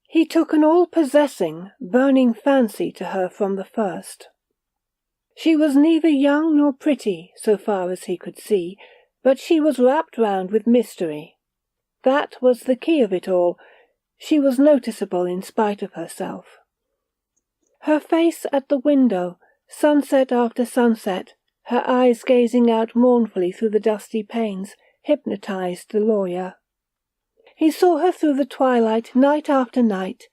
He took an all-possessing, burning fancy to her from the first. She was neither young nor pretty, so far as he could see, but she was wrapped round with mystery. That was the key of it all. She was noticeable in spite of herself. Her face at the window, sunset after sunset, her eyes gazing out mournfully through the dusty panes, hypnotized the lawyer. He saw her through the twilight night after night,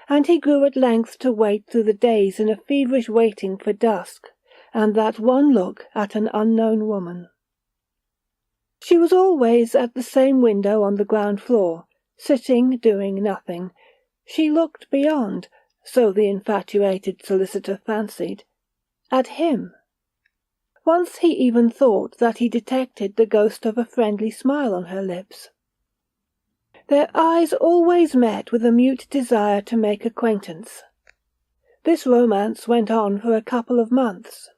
and he grew at length to wait through the days in a feverish waiting for dusk, and that one look at an unknown woman. She was always at the same window on the ground floor, sitting doing nothing. She looked beyond, so the infatuated solicitor fancied, at him. Once he even thought that he detected the ghost of a friendly smile on her lips. Their eyes always met with a mute desire to make acquaintance. This romance went on for a couple of months.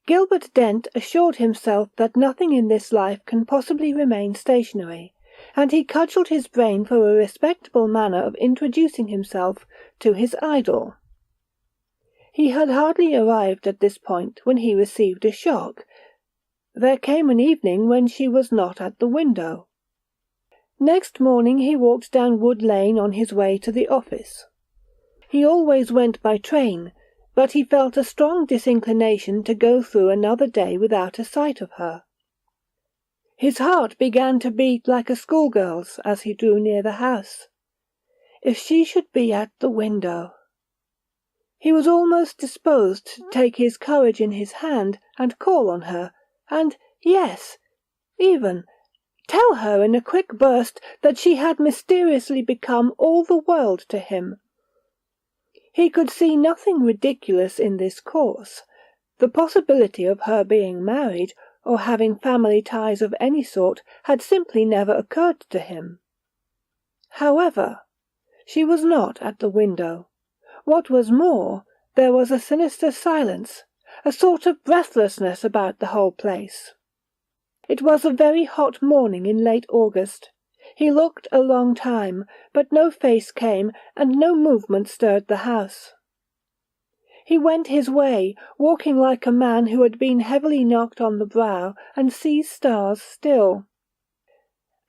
Gilbert Dent assured himself that nothing in this life can possibly remain stationary, and he cudgelled his brain for a respectable manner of introducing himself to his idol. He had hardly arrived at this point when he received a shock. There came an evening when she was not at the window. Next morning he walked down Wood Lane on his way to the office. He always went by train, but he felt a strong disinclination to go through another day without a sight of her. His heart began to beat like a schoolgirl's as he drew near the house. If she should be at the window! He was almost disposed to take his courage in his hand and call on her, and, yes, even tell her in a quick burst that she had mysteriously become all the world to him. He could see nothing ridiculous in this course. The possibility of her being married, or having family ties of any sort, had simply never occurred to him. However, she was not at the window. What was more, there was a sinister silence, a sort of breathlessness about the whole place. It was a very hot morning in late August. He looked a long time, but no face came, and no movement stirred the house. He went his way, walking like a man who had been heavily knocked on the brow, and sees stars still.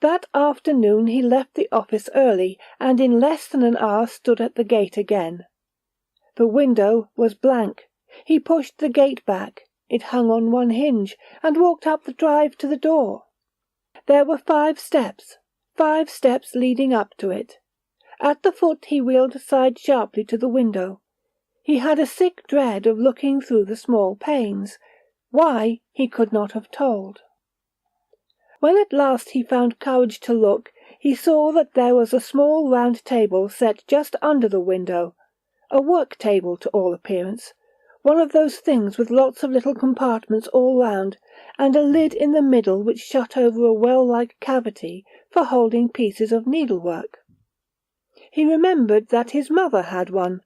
That afternoon he left the office early, and in less than an hour stood at the gate again. The window was blank. He pushed the gate back. It hung on one hinge, and walked up the drive to the door. There were 5 steps leading up to it. At the foot he wheeled aside sharply to the window. He had a sick dread of looking through the small panes. Why, he could not have told. When at last he found courage to look, he saw that there was a small round table set just under the window, a work table to all appearance, one of those things with lots of little compartments all round, and a lid in the middle which shut over a well-like cavity for holding pieces of needlework. He remembered that his mother had one,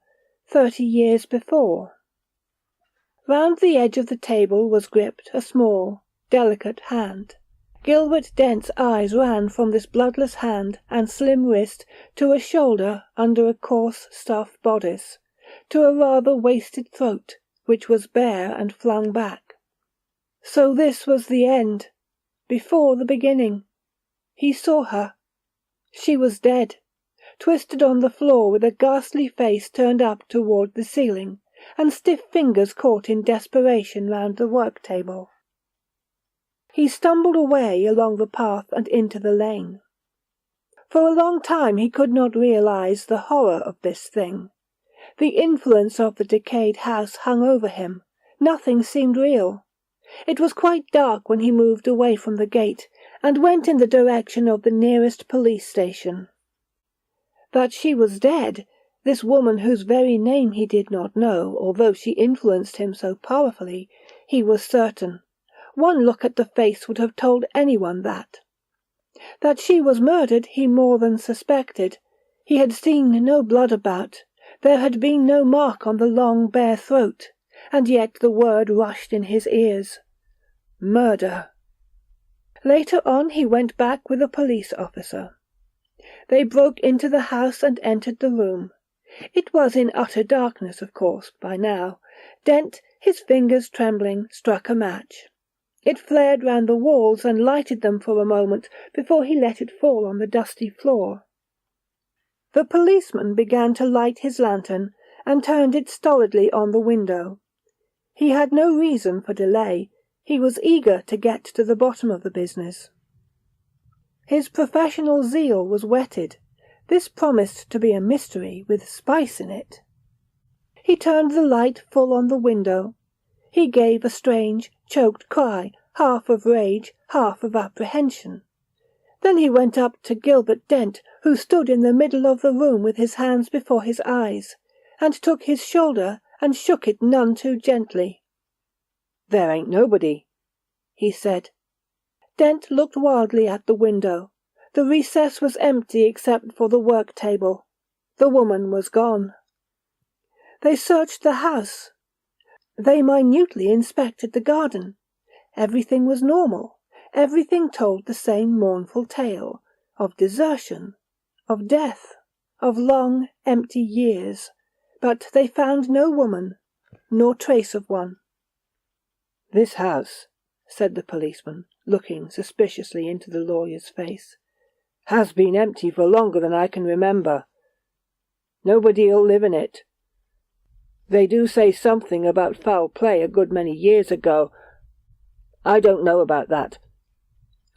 30 years before. Round the edge of the table was gripped a small, delicate hand. Gilbert Dent's eyes ran from this bloodless hand and slim wrist to a shoulder under a coarse stuff bodice, to a rather wasted throat, which was bare and flung back. So this was the end, before the beginning. He saw her. She was dead, twisted on the floor with a ghastly face turned up toward the ceiling, and stiff fingers caught in desperation round the work-table. He stumbled away along the path and into the lane. For a long time he could not realize the horror of this thing. The influence of the decayed house hung over him. Nothing seemed real. It was quite dark when he moved away from the gate, and went in the direction of the nearest police station. That she was dead, this woman whose very name he did not know, although she influenced him so powerfully, he was certain. One look at the face would have told anyone that. That she was murdered he more than suspected. He had seen no blood about. There had been no mark on the long, bare throat, and yet the word rushed in his ears. Murder. Later on he went back with a police officer. They broke into the house and entered the room. It was in utter darkness, of course, by now. Dent, his fingers trembling, struck a match. It flared round the walls and lighted them for a moment before he let it fall on the dusty floor. The policeman began to light his lantern and turned it stolidly on the window. He had no reason for delay. He was eager to get to the bottom of the business. His professional zeal was whetted. This promised to be a mystery with spice in it. He turned the light full on the window. He gave a strange, choked cry, half of rage, half of apprehension. Then he went up to Gilbert Dent, who stood in the middle of the room with his hands before his eyes, and took his shoulder and shook it none too gently. "There ain't nobody," he said. Dent looked wildly at the window. The recess was empty except for the work-table. The woman was gone. They searched the house. They minutely inspected the garden. Everything was normal. Everything told the same mournful tale, of desertion, of death, of long, empty years. But they found no woman, nor trace of one. "This house," said the policeman, looking suspiciously into the lawyer's face, "has been empty for longer than I can remember. Nobody'll live in it. They do say something about foul play a good many years ago. I don't know about that.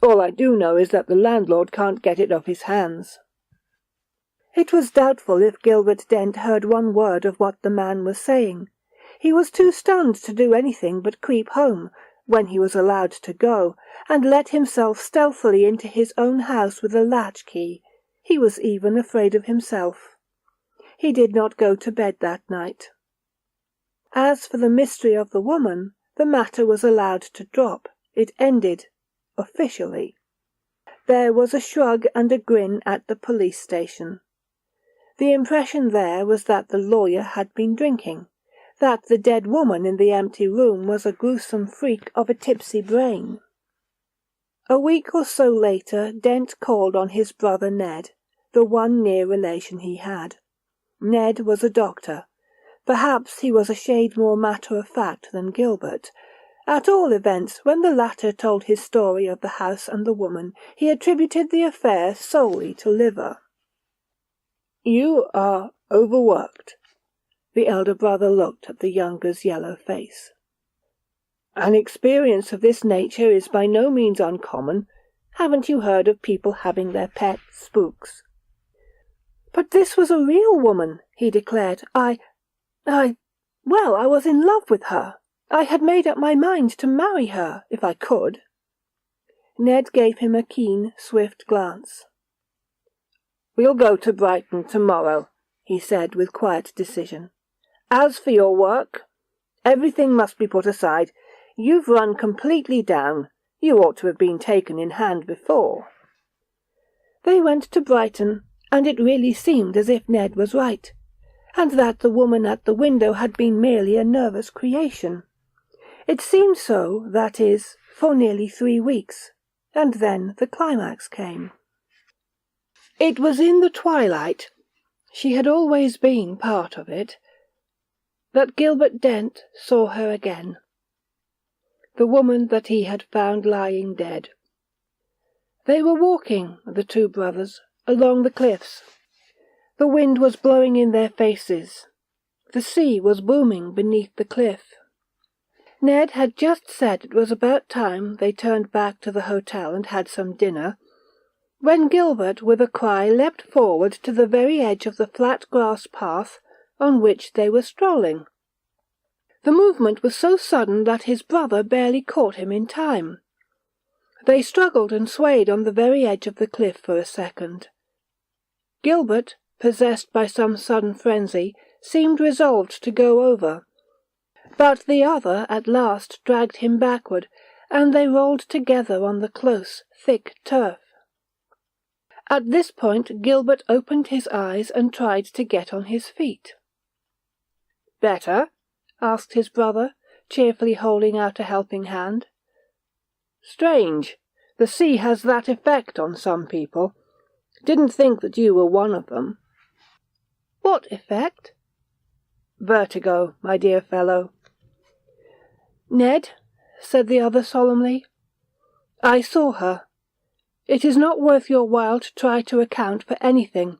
All I do know is that the landlord can't get it off his hands." It was doubtful if Gilbert Dent heard one word of what the man was saying. He was too stunned to do anything but creep home, when he was allowed to go, and let himself stealthily into his own house with a latch-key. He was even afraid of himself. He did not go to bed that night. As for the mystery of the woman, the matter was allowed to drop. It ended, officially. There was a shrug and a grin at the police station. The impression there was that the lawyer had been drinking, that the dead woman in the empty room was a gruesome freak of a tipsy brain. A week or so later Dent called on his brother Ned, the one near relation he had. Ned was a doctor. Perhaps he was a shade more matter-of-fact than Gilbert. At all events, when the latter told his story of the house and the woman, he attributed the affair solely to liver. "You are overworked." The elder brother looked at the younger's yellow face. "An experience of this nature is by no means uncommon. Haven't you heard of people having their pet spooks?" "But this was a real woman," he declared. I was in love with her. I had made up my mind to marry her, if I could." Ned gave him a keen, swift glance. "We'll go to Brighton tomorrow," he said with quiet decision. "As for your work, everything must be put aside. You've run completely down. You ought to have been taken in hand before." They went to Brighton, and it really seemed as if Ned was right, and that the woman at the window had been merely a nervous creation. It seemed so, that is, for nearly 3 weeks, and then the climax came. It was in the twilight, she had always been part of it, that Gilbert Dent saw her again, the woman that he had found lying dead. They were walking, the two brothers, along the cliffs. The wind was blowing in their faces. The sea was booming beneath the cliff. Ned had just said it was about time they turned back to the hotel and had some dinner, when Gilbert with a cry leapt forward to the very edge of the flat grass path on which they were strolling. The movement was so sudden that his brother barely caught him in time. They struggled and swayed on the very edge of the cliff for a second. Gilbert, possessed by some sudden frenzy, seemed resolved to go over, but the other at last dragged him backward, and they rolled together on the close, thick turf. At this point Gilbert opened his eyes and tried to get on his feet. "Better?" asked his brother, cheerfully holding out a helping hand. "Strange. The sea has that effect on some people. Didn't think that you were one of them." "What effect?" "Vertigo, my dear fellow." "Ned," said the other solemnly, "I saw her. It is not worth your while to try to account for anything.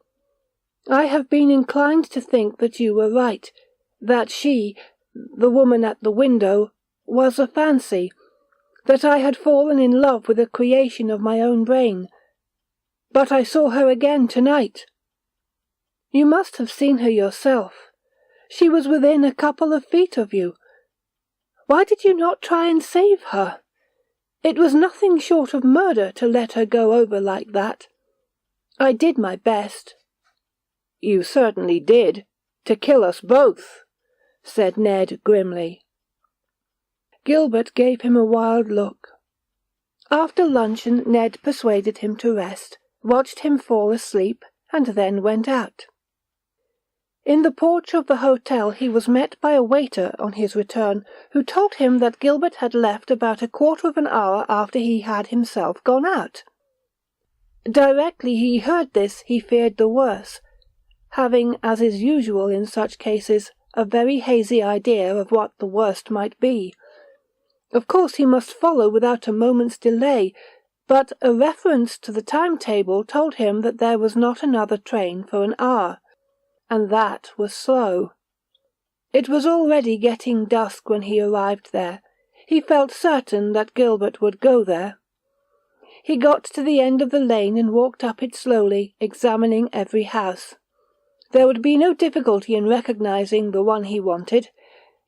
I have been inclined to think that you were right, that she, the woman at the window, was a fancy, that I had fallen in love with a creation of my own brain. But I saw her again tonight. You must have seen her yourself. She was within a couple of feet of you. Why did you not try and save her? It was nothing short of murder to let her go over like that. I did my best." "You certainly did, to kill us both," said Ned grimly. Gilbert gave him a wild look. After luncheon Ned persuaded him to rest, watched him fall asleep, and then went out. In the porch of the hotel he was met by a waiter on his return, who told him that Gilbert had left about a quarter of an hour after he had himself gone out. Directly he heard this he feared the worse, having, as is usual in such cases, a very hazy idea of what the worst might be. Of course he must follow without a moment's delay, but a reference to the timetable told him that there was not another train for an hour, and that was slow. It was already getting dusk when he arrived there. He felt certain that Gilbert would go there. He got to the end of the lane and walked up it slowly, examining every house. There would be no difficulty in recognizing the one he wanted.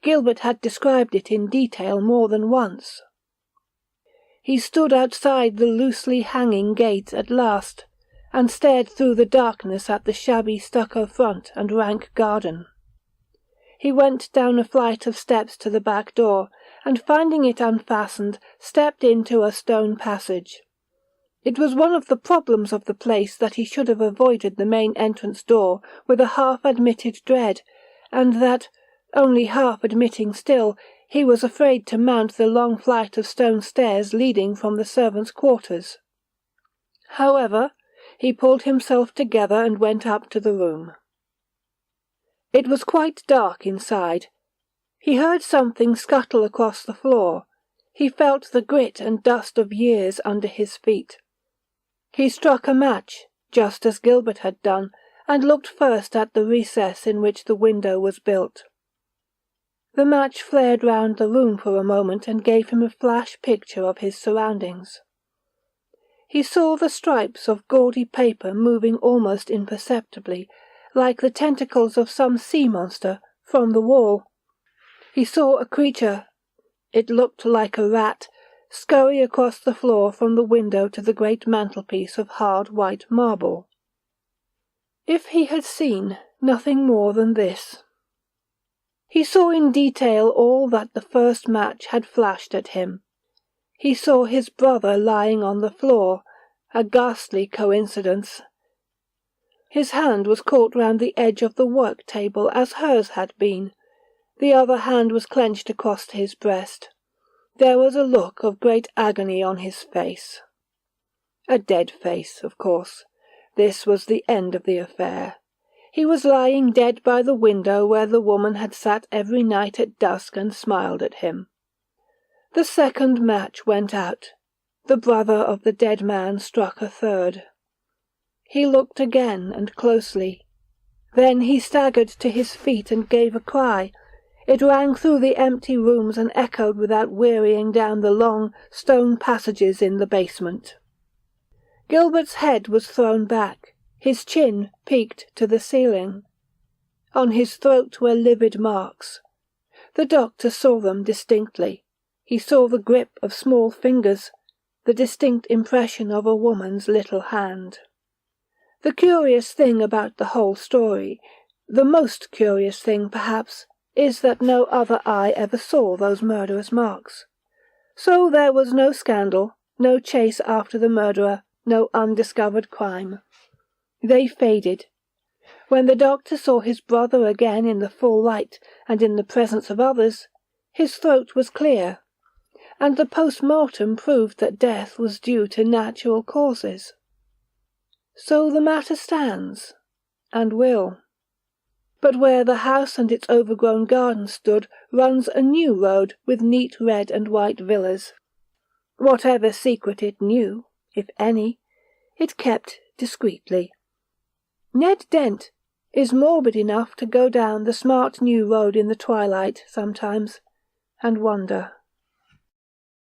Gilbert had described it in detail more than once. He stood outside the loosely hanging gate at last, and stared through the darkness at the shabby stucco front and rank garden. He went down a flight of steps to the back door, and finding it unfastened, stepped into a stone passage. It was one of the problems of the place that he should have avoided the main entrance door with a half-admitted dread, and that, only half admitting still, he was afraid to mount the long flight of stone stairs leading from the servants' quarters. However, he pulled himself together and went up to the room. It was quite dark inside. He heard something scuttle across the floor. He felt the grit and dust of years under his feet. He struck a match, just as Gilbert had done, and looked first at the recess in which the window was built. The match flared round the room for a moment and gave him a flash picture of his surroundings. He saw the stripes of gaudy paper moving almost imperceptibly, like the tentacles of some sea monster, from the wall. He saw a creature, it looked like a rat, scurry across the floor from the window to the great mantelpiece of hard white marble. If he had seen nothing more than this. He saw in detail all that the first match had flashed at him. He saw his brother lying on the floor, a ghastly coincidence. His hand was caught round the edge of the work-table as hers had been. The other hand was clenched across his breast. There was a look of great agony on his face. A dead face, of course. This was the end of the affair. He was lying dead by the window where the woman had sat every night at dusk and smiled at him. The second match went out. The brother of the dead man struck a third. He looked again and closely. Then he staggered to his feet and gave a cry. It rang through the empty rooms and echoed without wearying down the long stone passages in the basement. Gilbert's head was thrown back, his chin peaked to the ceiling. On his throat were livid marks. The doctor saw them distinctly. He saw the grip of small fingers, the distinct impression of a woman's little hand. The curious thing about the whole story, the most curious thing perhaps, is that no other eye ever saw those murderous marks. So there was no scandal, no chase after the murderer, no undiscovered crime. They faded. When the doctor saw his brother again in the full light and in the presence of others, his throat was clear, and the post-mortem proved that death was due to natural causes. So the matter stands, and will. But where the house and its overgrown garden stood runs a new road with neat red and white villas. Whatever secret it knew, if any, it kept discreetly. Ned Dent is morbid enough to go down the smart new road in the twilight sometimes, and wonder.